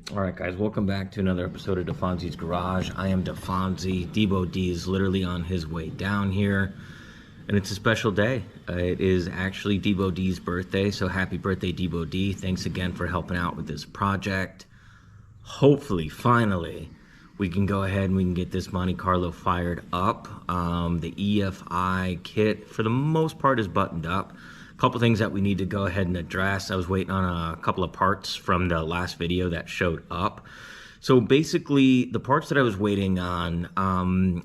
Alright guys, welcome back to another episode of DeFonzi's Garage. I am DeFonzi. Debo D is literally on his way down here. And it's a special day. It is actually Debo D's birthday, so happy birthday Debo D. Thanks again for helping out with this project. Hopefully, finally, we can go ahead and we can get this Monte Carlo fired up. The EFI kit, for the most part, is buttoned up. A couple things that we need to go ahead and address. I was waiting on a couple of parts from the last video that showed up. So basically, the parts that I was waiting on,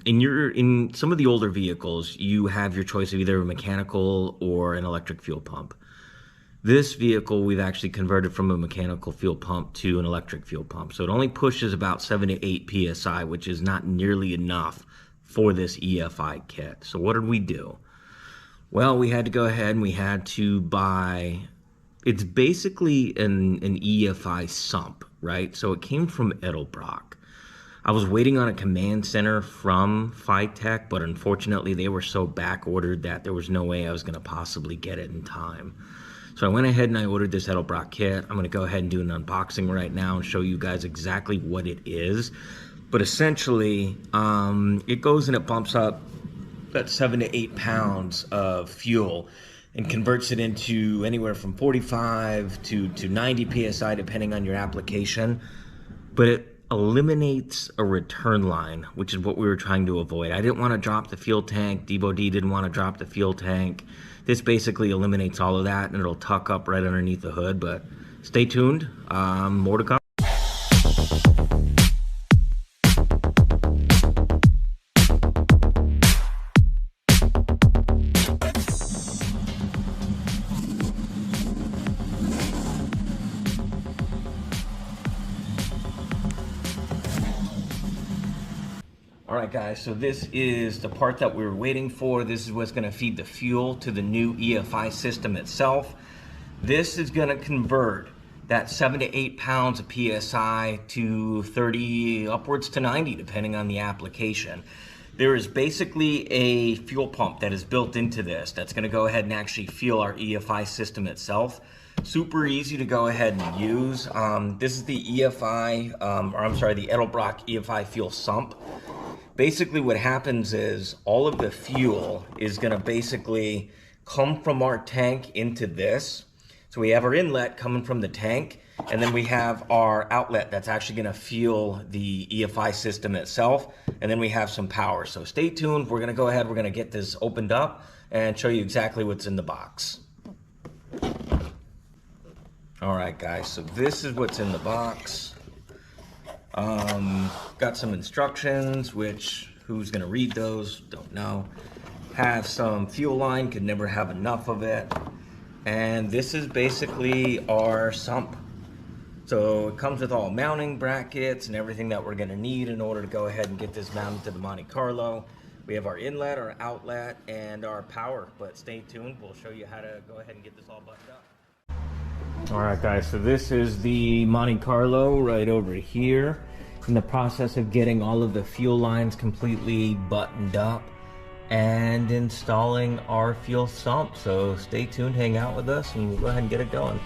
in some of the older vehicles, you have your choice of either a mechanical or an electric fuel pump. This vehicle, we've actually converted from a mechanical fuel pump to an electric fuel pump. So it only pushes about 7 to 8 PSI, which is not nearly enough for this EFI kit. So what did we do? Well, we had to go ahead and we had to buy, it's basically an EFI sump, right? So it came from Edelbrock. I was waiting on a command center from Phytech, but unfortunately they were so back ordered that there was no way I was going to possibly get it in time. So I went ahead and I ordered this Edelbrock kit. I'm going to go ahead and do an unboxing right now and show you guys exactly what it is. But essentially, it goes and it pumps up about 7 to 8 pounds of fuel and converts it into anywhere from 45 to 90 PSI depending on your application. But it eliminates a return line, which is what we were trying to avoid. I didn't want to drop the fuel tank. Debo D didn't want to drop the fuel tank. This basically eliminates all of that and it'll tuck up right underneath the hood, but stay tuned, more to come. Alright guys, so this is the part that we were waiting for. This is what's going to feed the fuel to the new EFI system itself. This is going to convert that 7 to 8 pounds of PSI to 30 upwards to 90 depending on the application. There is basically a fuel pump that is built into this that's going to go ahead and actually fuel our EFI system itself. Super easy to go ahead and use. This is the EFI, the Edelbrock EFI fuel sump. Basically what happens is all of the fuel is going to basically come from our tank into this. So we have our inlet coming from the tank, and then we have our outlet that's actually going to fuel the EFI system itself, and then we have some power. So stay tuned. We're going to go ahead, we're going to get this opened up and show you exactly what's in the box. Alright guys, so this is what's in the box. Got some instructions, which who's gonna read those, don't know. Have some fuel line, could never have enough of it. And this is basically our sump. So it comes with all mounting brackets and everything that we're gonna need in order to go ahead and get this mounted to the Monte Carlo. We have our inlet, our outlet, and our power, but stay tuned, we'll show you how to go ahead and get this all buttoned up. Alright guys, so this is the Monte Carlo right over here. In the process of getting all of the fuel lines completely buttoned up and installing our fuel sump. So stay tuned, hang out with us, and we'll go ahead and get it going.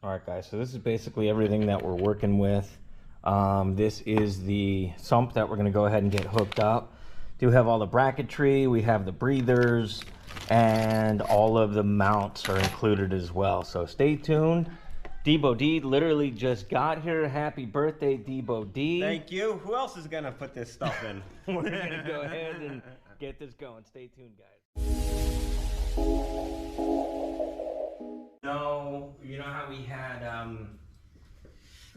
Alright guys, so this is basically everything that we're working with. This is the sump that we're going to go ahead and get hooked up. Do have all the bracketry, we have the breathers, and all of the mounts are included as well. So stay tuned. Debo D literally just got here. Happy birthday, Debo D. Thank you. Who else is gonna put this stuff in? We're gonna go ahead and get this going. Stay tuned, guys. No, you know how we had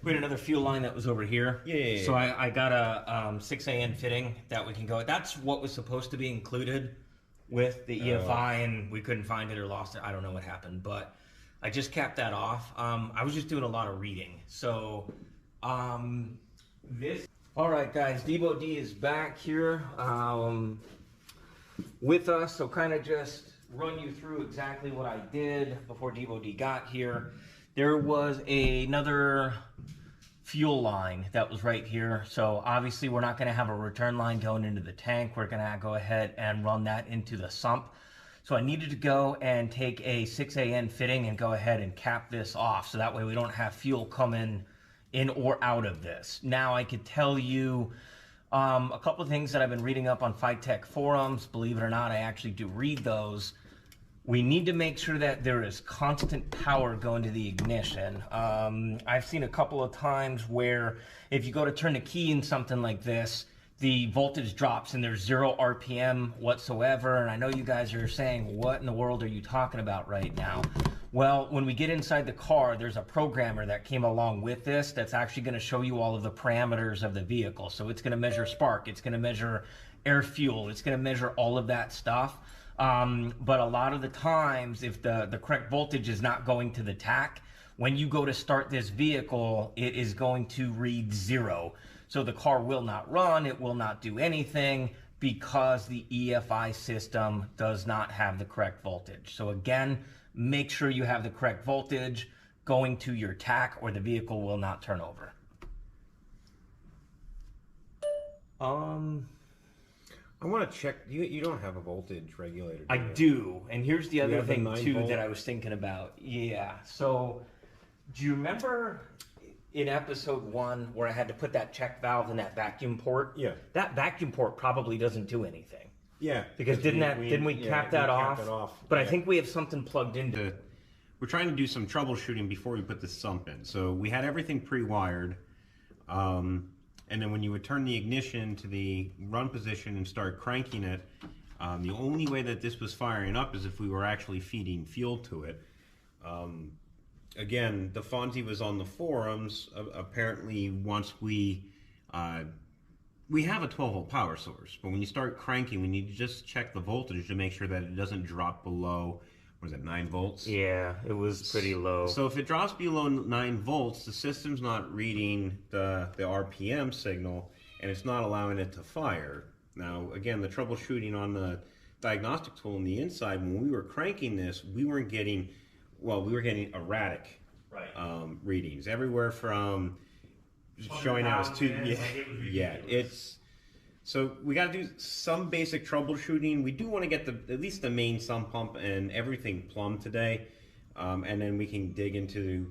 another fuel line that was over here. Yeah. So I got a 6AN fitting that we can go. That's what was supposed to be included with the EFI, and we couldn't find it or lost it. I don't know what happened, but I just capped that off. I was just doing a lot of reading. So this. All right, guys. Debo D is back here with us. So kind of just run you through exactly what I did before Debo D got here. There was another fuel line that was right here. So obviously we're not going to have a return line going into the tank. We're going to go ahead and run that into the sump. So I needed to go and take a 6AN fitting and go ahead and cap this off. So that way we don't have fuel coming in or out of this. Now I could tell you a couple of things that I've been reading up on FiTech forums. Believe it or not, I actually do read those. We need to make sure that there is constant power going to the ignition. I've seen a couple of times where if you go to turn the key in something like this, the voltage drops and there's 0 RPM whatsoever. And I know you guys are saying, what in the world are you talking about right now? Well, when we get inside the car, there's a programmer that came along with this that's actually going to show you all of the parameters of the vehicle. So it's going to measure spark, it's going to measure air fuel, it's going to measure all of that stuff. But a lot of the times, if the correct voltage is not going to the tach, when you go to start this vehicle, it is going to read 0. So the car will not run, it will not do anything because the EFI system does not have the correct voltage. So again, make sure you have the correct voltage going to your tach or the vehicle will not turn over. I want to check. You don't have a voltage regulator, do I you? do, and here's the other have the thing 9 too volt? that I was thinking about. Yeah, so do you remember in episode 1 where I had to put that check valve in that vacuum port? Yeah. That vacuum port probably doesn't do anything. Yeah. Because didn't we cap that off? Cap it off. But Yeah. I think we have something plugged into it. We're trying to do some troubleshooting before we put the sump in. So we had everything pre-wired. And then when you would turn the ignition to the run position and start cranking it, the only way that this was firing up is if we were actually feeding fuel to it. Again, the Fonzie was on the forums. Apparently, once we have a 12-volt power source, but when you start cranking, we need to just check the voltage to make sure that it doesn't drop below, what is it, 9 volts? Yeah, it was pretty low. So if it drops below 9 volts, the system's not reading the RPM signal, and it's not allowing it to fire. Now, again, the troubleshooting on the diagnostic tool on the inside, when we were cranking this, we weren't getting, well, we were getting erratic readings. Everywhere from showing out as 2, it's, so we got to do some basic troubleshooting. We do want to get at least the main sump pump and everything plumbed today, and then we can dig into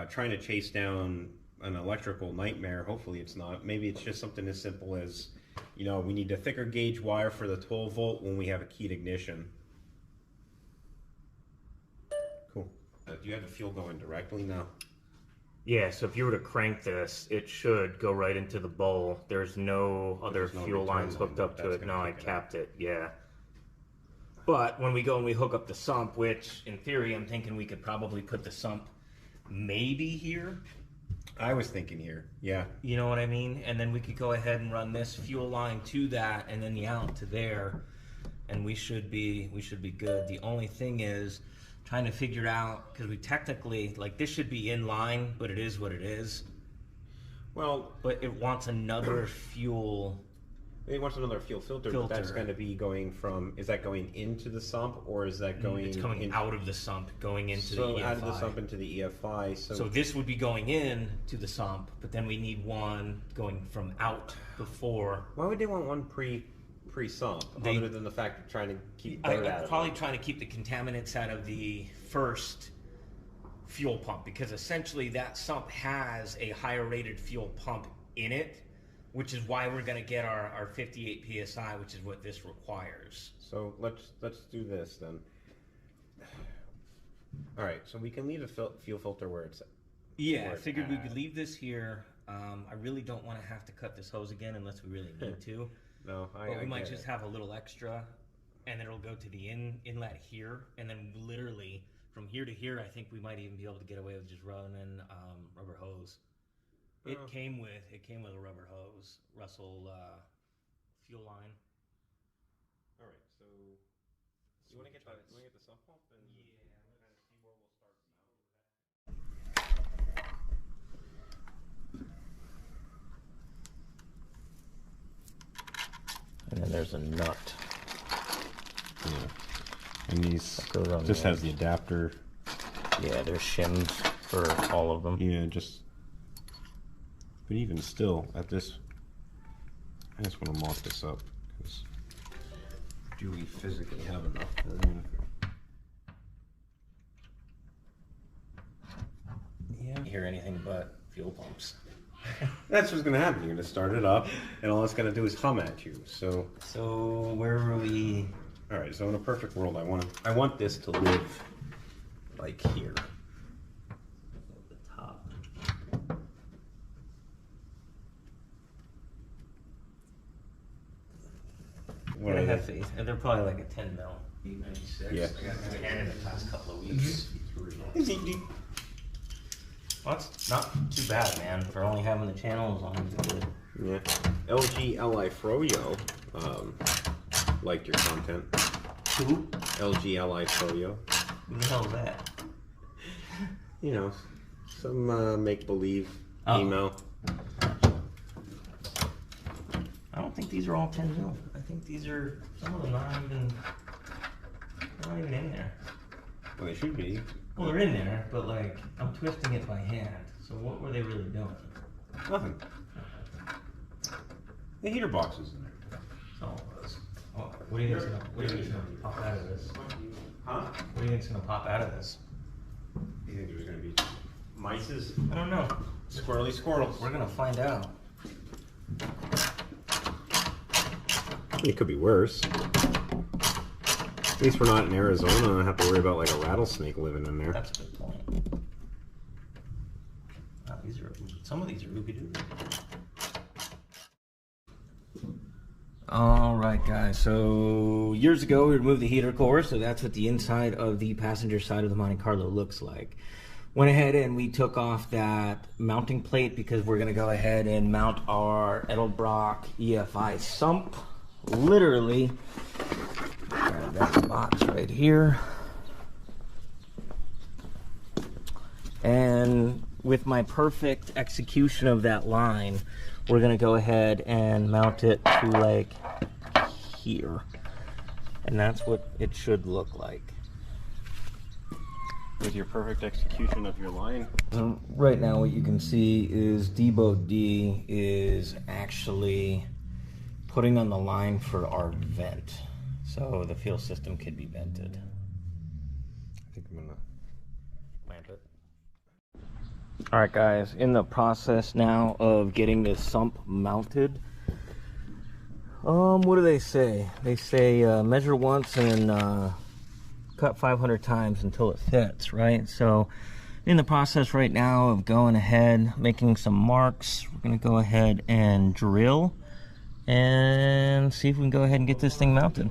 trying to chase down an electrical nightmare. Hopefully it's not. Maybe it's just something as simple as, you know, we need a thicker gauge wire for the 12 volt when we have a keyed ignition. Cool. Do you have the fuel going directly now? Yeah, so if you were to crank this, it should go right into the bowl. There's no other fuel lines hooked up to it. No, I capped it, yeah. But when we go and we hook up the sump, which in theory I'm thinking we could probably put the sump maybe here. I was thinking here, yeah. You know what I mean? And then we could go ahead and run this fuel line to that and then the out to there, and we should be good. The only thing is trying to figure out, because we technically, like, this should be in line, but it is what it is. Well, but it wants another fuel. It wants another fuel filter, but that's going to be going from, is that going into the sump, or is that going... It's coming out of the sump, going into the EFI. So out of the sump into the EFI. So this would be going in to the sump, but then we need one going from out before. Why would they want one pre-sump, other than the fact of trying to keep dirt out of it? Probably trying to keep the contaminants out of the first fuel pump, because essentially that sump has a higher rated fuel pump in it. which is why we're gonna get our 58 psi, which is what this requires. So let's do this then. All right, so we can leave the fuel filter where it's. Yeah, I figured we could leave this here. I really don't want to have to cut this hose again unless we really need to. No, but we might just have a little extra, and then it'll go to the inlet here, and then literally from here to here, I think we might even be able to get away with just running rubber hose. It came with a rubber hose, Russell fuel line. All right, so you want to get the sump pump and yeah, we're gonna see where we'll start now. And then there's a nut. Yeah, and these just has the adapter. Yeah, there's shims for all of them. Yeah, but even still, at this, I just want to mop this up because do we physically have enough room? Yeah. You hear anything but fuel pumps. That's what's gonna happen. You're gonna start it up, and all it's gonna do is hum at you. So where are we? All right. So in a perfect world, I want this to live like here. The top. What I have faith, and they're probably like a 10 mil. 896. Yeah. I got my hand in the past couple of weeks. Well, it's not too bad, man. For only having the channel as long as it's good. Yeah. LG Li Froyo liked your content. Who? LG Li Froyo. Who the hell is that? You know, some make-believe email. I don't think these are all 10 mil. I think these are, some of them not even in there. Well, they should be. Well, they're in there, but like, I'm twisting it by hand. So what were they really doing? Nothing. The heater box is in there. Oh, what do you think's gonna pop out of this? Huh? What do you think's gonna pop out of this? You think there's gonna be mices? I don't know. Squirrely squirrels. We're gonna find out. It could be worse. At least we're not in Arizona and I don't have to worry about like a rattlesnake living in there. That's a good point. Some of these are ooby doo. Alright guys, so years ago we removed the heater core, so that's what the inside of the passenger side of the Monte Carlo looks like. Went ahead and we took off that mounting plate because we're going to go ahead and mount our Edelbrock EFI sump. Literally, grab that box right here. And with my perfect execution of that line, we're going to go ahead and mount it to like here. And that's what it should look like. With your perfect execution of your line. Right now what you can see is Debo D is actually putting on the line for our vent. So the fuel system could be vented. I think I'm gonna clamp it. Alright guys, in the process now of getting this sump mounted. What do they say? They say measure once and cut 500 times until it fits, right? So in the process right now of going ahead, making some marks, we're gonna go ahead and drill and see if we can go ahead and get this thing mounted.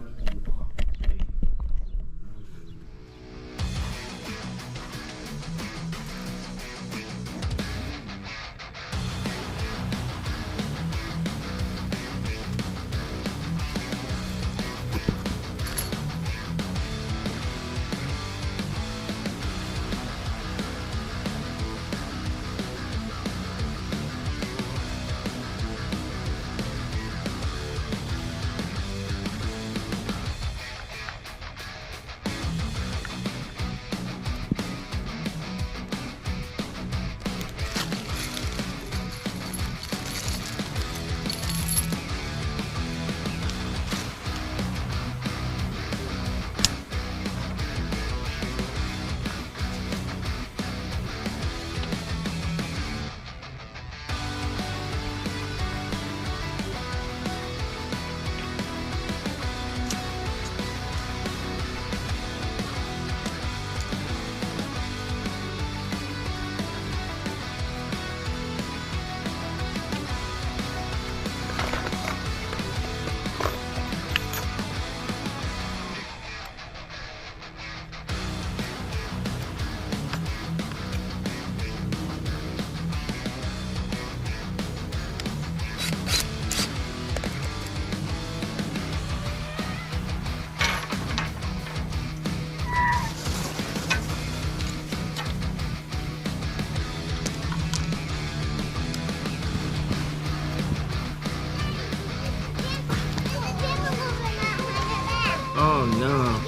no.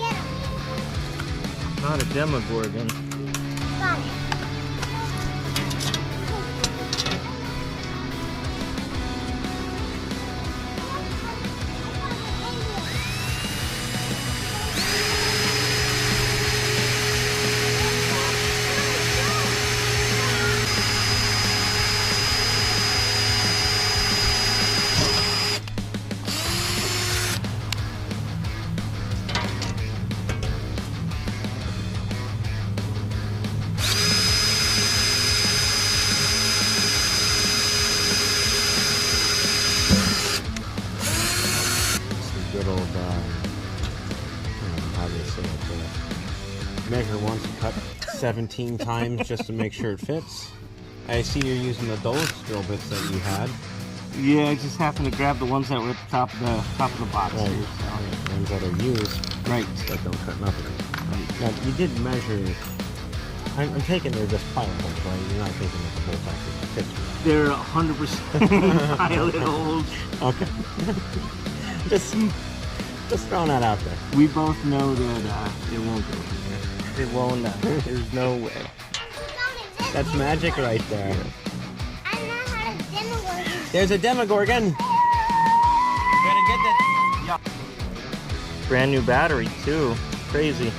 Not a Demogorgon. Got it. Good old, how do you say it? Measure once, cut 17 times just to make sure it fits. I see you're using the Dulles drill bits that you had. Yeah, I just happened to grab the ones that were at the top of the box. Right. Here, so. The ones that are used. Right. That don't cut nothing. Now, you did measure. I'm taking they're just pilot holes, right? You're not thinking that the bolts actually fit. They're 100% pilot holes. Okay. just throwing that out there. We both know that it won't go in there. It won't. There's no way. That's magic right there. I know how to Demogorgon. There's a Demogorgon. Better get that. Yeah. Brand new battery too. Crazy.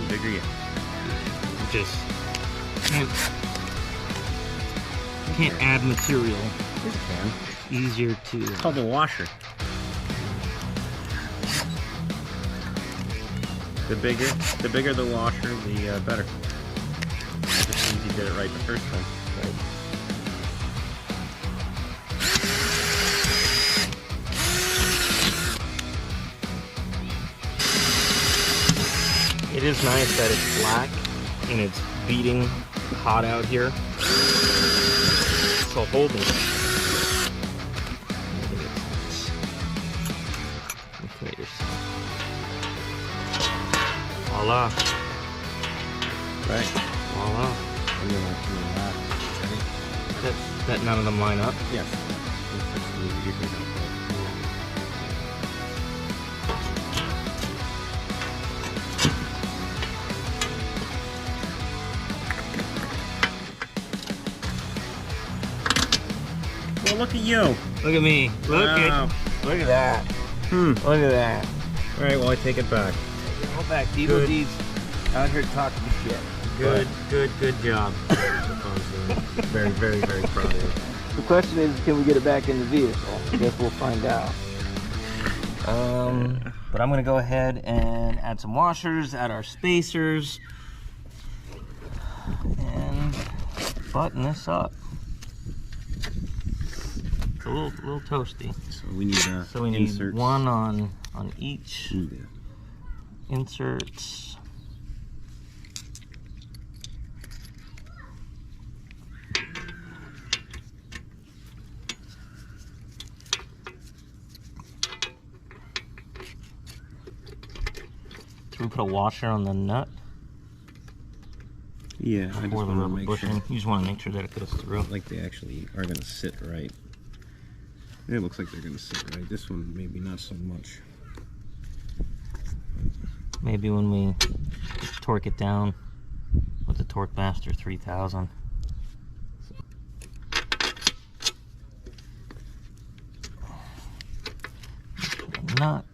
Bigger yet. Just can't add material. Yes, you can. Easier to. It's called a washer. The bigger the washer, the better. Just means you did it right the first time. Right. It is nice that it's black and it's beating hot out here. So holding it. Look at yourself. Voila. Right. Voila. And then That none of them line up. yes. Well, look at you. Look at me. Look Wow. at that. Look at that. All right, well, I take it back. Go back, Good. D's out here talking shit. Good job. Very, very, very proud of you. The question is, can we get it back in the vehicle? I guess we'll find out. But I'm gonna go ahead and add some washers, add our spacers, and button this up. It's a little toasty. So we need So we need inserts. one on each Yeah. inserts. Should we put a washer on the nut Yeah, I just before the want to rubber make bushing? sure, You just want to make sure that it goes through. like they actually are going to sit right. It looks like they're going to sit right. This one, maybe not so much. Maybe when we torque it down with the Torque Master 3000. Nut.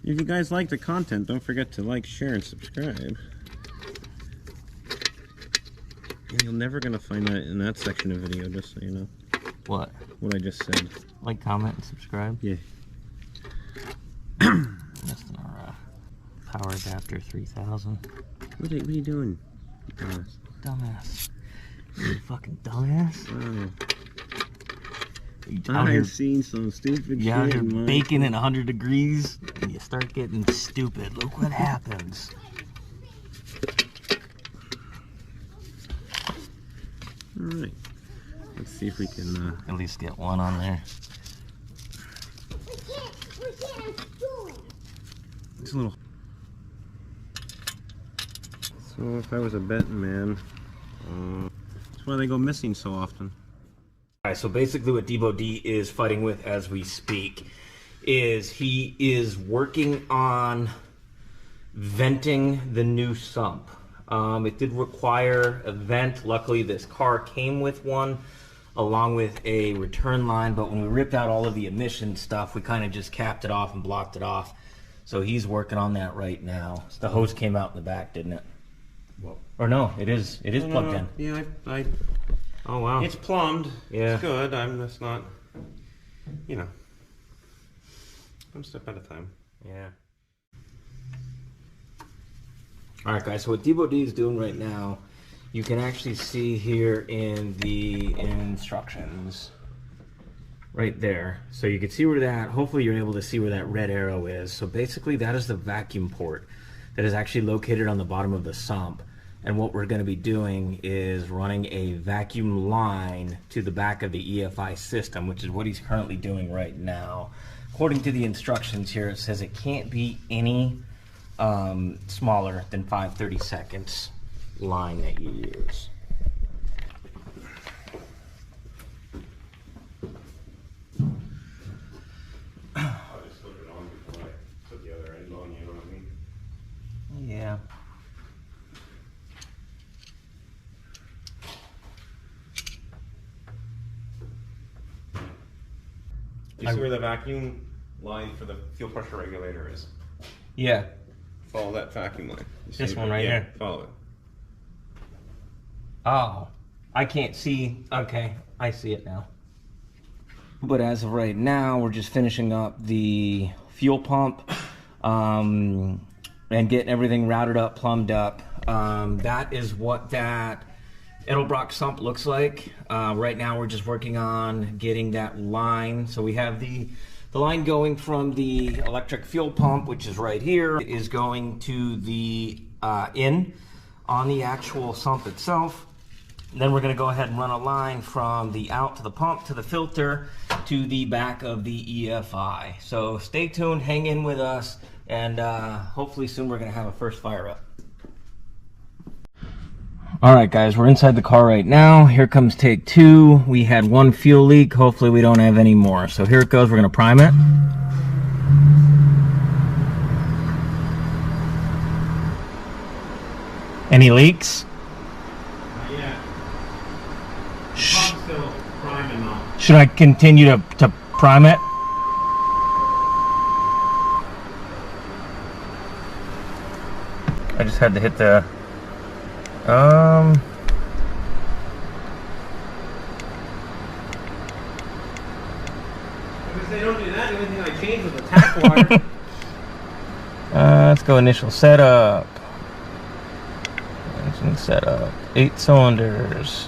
If you guys like the content, don't forget to like, share, and subscribe. And you're never going to find that in that section of video, just so you know. What? What I just said. Like, comment, and subscribe. Yeah. That's in our power adapter 3000. What are you doing? Dumbass. You fucking dumbass. Oh. out here, I've seen some stupid you out shit here in my... baking at 100 degrees, and you start getting stupid. Look what happens. Alright. Let's see if we can At least get one on there. We can't do it. it's a little... So if I was a betting man, that's why they go missing so often. Alright, so basically what Debo D is fighting with as we speak is he is working on venting the new sump. It did require a vent. Luckily this car came with one along with a return line, but when we ripped out all of the emission stuff, we kind of just capped it off and blocked it off. So he's working on that right now. The hose came out in the back, didn't it? Well, Or no, it is plugged in. Yeah, I Oh wow. it's plumbed. Yeah. It's good. I'm just not, you know, one step at a time. Yeah. Alright guys, so what Debo D is doing right now, you can actually see here in the instructions. Right there. So you can see where that, hopefully you're able to see where that red arrow is. So basically that is the vacuum port that is actually located on the bottom of the sump. And what we're going to be doing is running a vacuum line to the back of the EFI system, which is what he's currently doing right now. According to the instructions here, it says it can't be any smaller than 5/32 line that you use. I'll just slip it on before I put the other end on, you know what I mean? Yeah. You see where the vacuum line for the fuel pressure regulator is? Yeah. Follow that vacuum line. You This see one it? right Yeah, here. follow it. Oh, I can't see. Okay, I see it now. But as of right now, we're just finishing up the fuel pump and getting everything routed up, plumbed up. That is what that Edelbrock sump looks like. Right now, we're just working on getting that line. So we have the line going from the electric fuel pump, which is right here, is going to the in on the actual sump itself. Then we're going to go ahead and run a line from the out to the pump to the filter to the back of the EFI. So stay tuned, hang in with us, and hopefully soon we're going to have a first fire up. Alright guys, we're inside the car right now. Here comes take two. We had one fuel leak. Hopefully we don't have any more. So here it goes. We're going to prime it. Any leaks? Still priming though. Should I continue to prime it? I just had to hit the If they don't do that, the only thing I changed was the tap wire. let's go initial setup. Engine setup. 8 cylinders.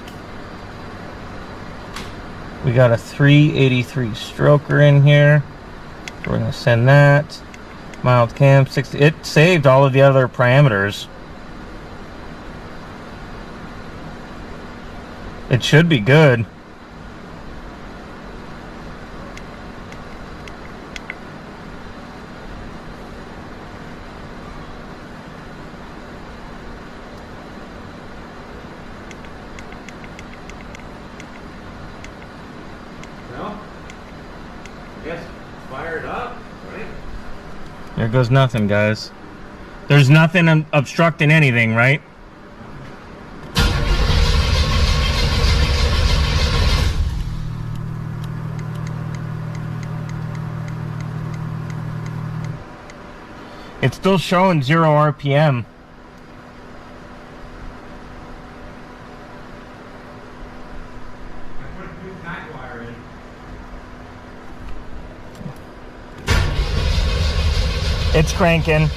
We got a 383 stroker in here. We're gonna send that. Mild cam 60. It saved all of the other parameters. It should be good. Well, I guess fire it up, right? There goes nothing, guys. There's nothing obstructing anything, right? It's still showing 0 RPM. I put a new tap wire in. It's cranking.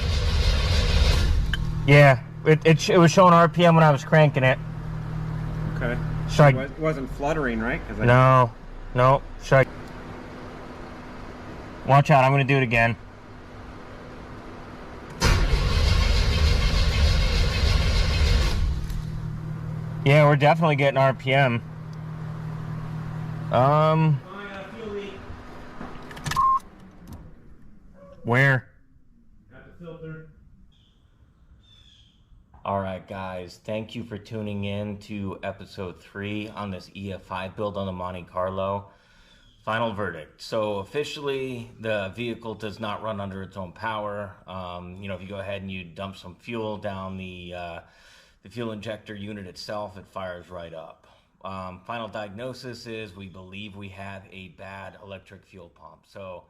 Yeah, it was showing RPM when I was cranking it. Okay. So It wasn't fluttering, right? 'Cause no, No, shut. Watch out, I'm gonna do it again. Yeah, we're definitely getting RPM. Where? At the filter. All right, guys, thank you for tuning in to episode 3 on this EFI build on the Monte Carlo. Final verdict. So officially, the vehicle does not run under its own power. If you go ahead and you dump some fuel down the fuel injector unit itself, it fires right up. Final diagnosis is we believe we have a bad electric fuel pump. So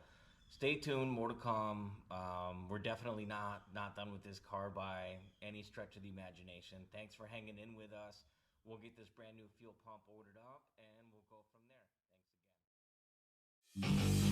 stay tuned, more to come. We're definitely not done with this car by any stretch of the imagination. Thanks for hanging in with us. We'll get this brand new fuel pump ordered up and we'll go from there. Thanks again.